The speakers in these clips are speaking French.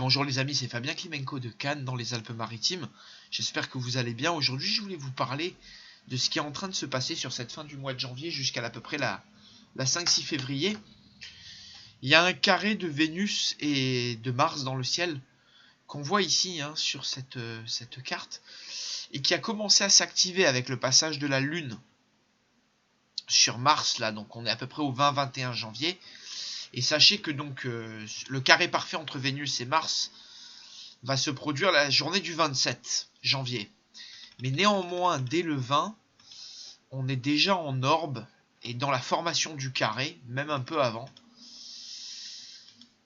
bonjour les amis, c'est Fabien Klimenko de Cannes dans les Alpes-Maritimes. J'espère que vous allez bien. Aujourd'hui, je voulais vous parler de ce qui est en train de se passer sur cette fin du mois de janvier jusqu'à peu près la 5-6 février. Il y a un carré de Vénus et de Mars dans le ciel qu'on voit ici sur cette carte et qui a commencé à s'activer avec le passage de la Lune sur Mars. Là, donc on est à peu près au 20-21 janvier. Et sachez que donc le carré parfait entre Vénus et Mars va se produire la journée du 27 janvier. Mais néanmoins, dès le 20, on est déjà en orbe et dans la formation du carré, même un peu avant.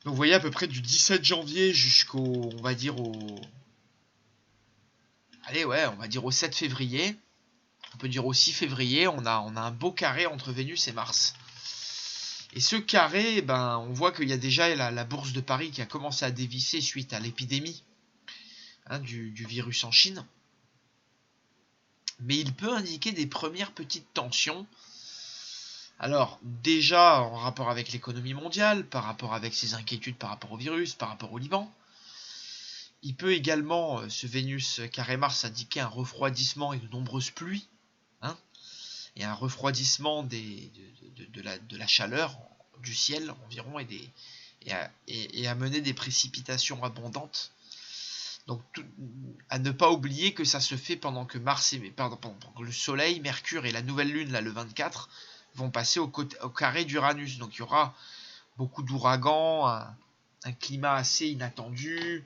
Donc vous voyez à peu près du 17 janvier jusqu'au, on va dire au... Allez ouais, on va dire au 7 février. On peut dire au 6 février, on a un beau carré entre Vénus et Mars. Et ce carré, on voit qu'il y a déjà la bourse de Paris qui a commencé à dévisser suite à l'épidémie du virus en Chine. Mais il peut indiquer des premières petites tensions. Alors, déjà en rapport avec l'économie mondiale, par rapport avec ses inquiétudes par rapport au virus, par rapport au Liban. Il peut également, ce Vénus carré Mars, indiquer un refroidissement et de nombreuses pluies. Et un refroidissement de la chaleur du ciel environ et amener des précipitations abondantes. Donc à ne pas oublier que ça se fait pendant que le Soleil, Mercure et la nouvelle Lune, là, le 24, vont passer au carré d'Uranus. Donc il y aura beaucoup d'ouragans, un climat assez inattendu.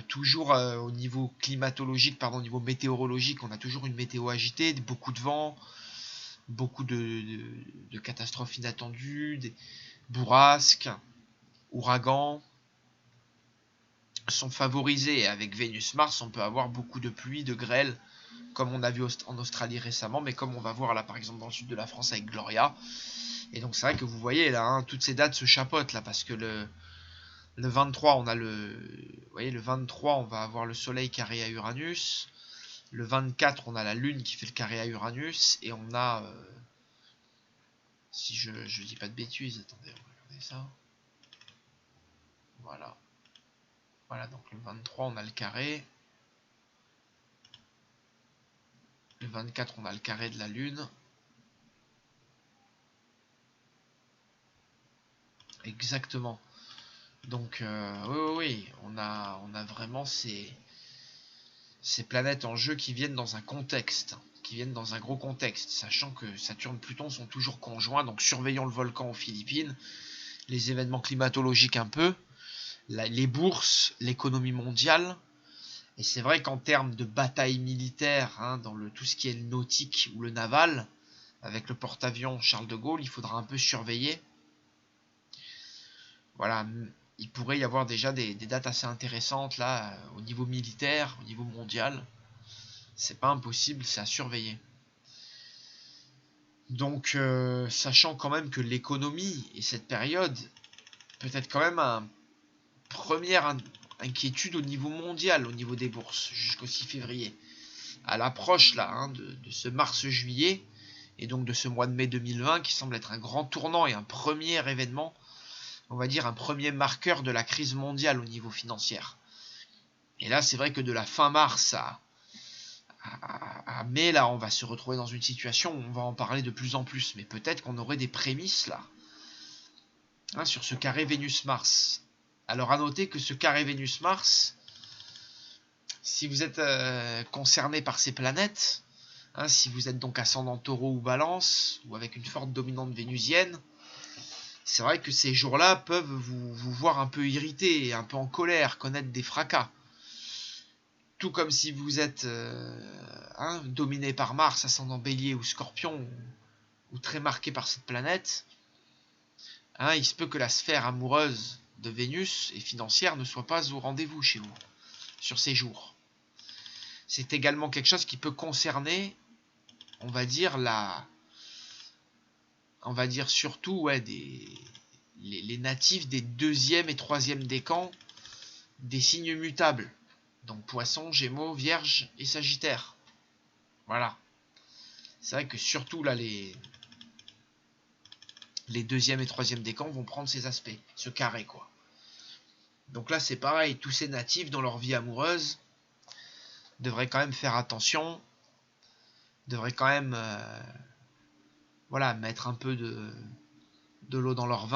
Toujours au niveau climatologique, au niveau météorologique, on a toujours une météo agitée, beaucoup de vent, beaucoup de catastrophes inattendues, des bourrasques, ouragans sont favorisés. Et avec Vénus-Mars, on peut avoir beaucoup de pluie, de grêle, comme on a vu en Australie récemment, mais comme on va voir là par exemple dans le sud de la France avec Gloria. Et donc c'est vrai que vous voyez là, toutes ces dates se chapotent là, parce que le 23, on a vous voyez, le 23, on va avoir le Soleil carré à Uranus. Le 24, on a la Lune qui fait le carré à Uranus. Et on a... si je dis pas de bêtises, attendez, on va regarder ça. Voilà. Voilà, donc le 23, on a le carré. Le 24, on a le carré de la Lune. Exactement. Donc, oui, on a vraiment ces planètes en jeu qui viennent dans un contexte, qui viennent dans un gros contexte, sachant que Saturne et Pluton sont toujours conjoints, donc surveillons le volcan aux Philippines, les événements climatologiques un peu, les bourses, l'économie mondiale. Et c'est vrai qu'en termes de bataille militaire, dans tout ce qui est le nautique ou le naval, avec le porte-avions Charles de Gaulle, il faudra un peu surveiller. Voilà, il pourrait y avoir déjà des dates assez intéressantes là, au niveau militaire, au niveau mondial. C'est pas impossible, c'est à surveiller. Donc, sachant quand même que l'économie et cette période peut être quand même une première inquiétude au niveau mondial, au niveau des bourses, jusqu'au 6 février. À l'approche là, de ce mars-juillet, et donc de ce mois de mai 2020, qui semble être un grand tournant et un premier événement, on va dire un premier marqueur de la crise mondiale au niveau financier. Et là, c'est vrai que de la fin mars à mai, là, on va se retrouver dans une situation où on va en parler de plus en plus. Mais peut-être qu'on aurait des prémices, là, sur ce carré Vénus-Mars. Alors, à noter que ce carré Vénus-Mars, si vous êtes concerné par ces planètes, si vous êtes donc ascendant Taureau ou Balance, ou avec une forte dominante vénusienne, c'est vrai que ces jours-là peuvent vous voir un peu irrité, un peu en colère, connaître des fracas. Tout comme si vous êtes dominé par Mars, ascendant Bélier ou Scorpion, ou très marqué par cette planète, il se peut que la sphère amoureuse de Vénus et financière ne soit pas au rendez-vous chez vous, sur ces jours. C'est également quelque chose qui peut concerner, on va dire, surtout les natifs des 2e et 3e décans des signes mutables. Donc Poisson, Gémeaux, Vierge et Sagittaire. Voilà. C'est vrai que surtout là, les 2e et 3e décans vont prendre ces aspects, ce carré quoi. Donc là, c'est pareil, tous ces natifs dans leur vie amoureuse devraient quand même faire attention, devraient quand même voilà, mettre un peu de l'eau dans leur vin.